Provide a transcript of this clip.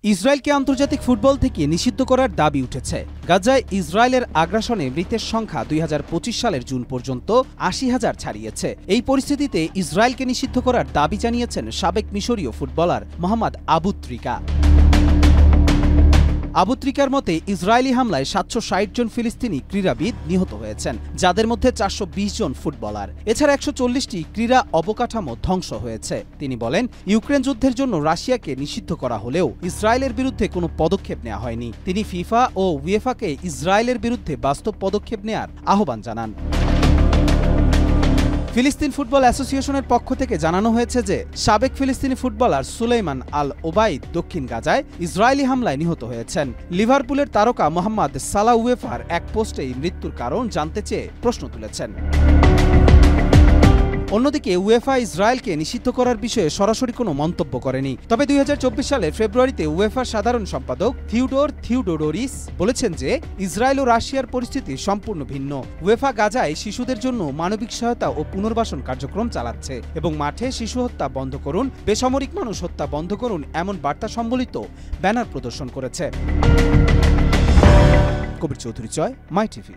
ইসরায়েলকে আন্তর্জাতিক ফুটবল থেকে নিষিদ্ধ করার দাবি উঠেছে। গাজায় ইসরায়েলের আগ্রাসনে মৃতের সংখ্যা ২০২৫ সালের জুন পর্যন্ত ৮০,০০০ ছাড়িয়েছে। এই পরিস্থিতিতে ইসরায়েলকে নিষিদ্ধ করার দাবি জানিয়েছেন সাবেক মিশরীয় ফুটবলার মোহাম্মদ আবু ত্রিকা। আবু ত্রিকার মতে ইসরায়েলি হামলায় ৭৬০ জন ফিলিস্তিনি ক্রীড়াবিদ নিহত হয়েছেন, যাদের মধ্যে ৪২০ জন ফুটবলার। এছাড়া ১৪০টি ক্রীড়া অবকাঠামো ধ্বংস হয়েছে। তিনি বলেন, ইউক্রেন যুদ্ধের জন্য রাশিয়াকে নিষিদ্ধ করা হলেও ইসরায়েলের বিরুদ্ধে কোনো পদক্ষেপ নেওয়া হয়নি। তিনি ফিফা ও উয়েফাকে ইসরায়েলের বিরুদ্ধে বাস্তব পদক্ষেপ নেয়ার আহ্বান জানান। ফিলিস্তিন ফুটবল অ্যাসোসিয়েশনের পক্ষ থেকে জানানো হয়েছে যে সাবেক ফিলিস্তিনি ফুটবলার সুলাইমান আল ওবাইদ দক্ষিণ গাজায় ইসরায়েলি হামলায় নিহত হয়েছেন। লিভারপুলের তারকা মোহাম্মদ সালাহ উয়েফার এক পোস্টেই মৃত্যুর কারণ জানতে চেয়ে প্রশ্ন তুলেছেন। অন্যদিকে উয়েফা ইসরায়েলকে নিষিদ্ধ করার বিষয়ে সরাসরি কোনো মন্তব্য করেনি। তবে ২০২৪ সালের ফেব্রুয়ারিতে উয়েফার সাধারণ সম্পাদক থিওডোর থিওডোডোরিস বলেছেন যে ইসরায়েল ও রাশিয়ার পরিস্থিতি সম্পূর্ণ ভিন্ন। উয়েফা গাজায় শিশুদের জন্য মানবিক সহায়তা ও পুনর্বাসন কার্যক্রম চালাচ্ছে এবং মাঠে শিশু হত্যা বন্ধ করুন, বেসামরিক মানুষ হত্যা বন্ধ করুন এমন বার্তা সম্বলিত ব্যানার প্রদর্শন করেছে। কবির চৌধুরী, মাই টিভি।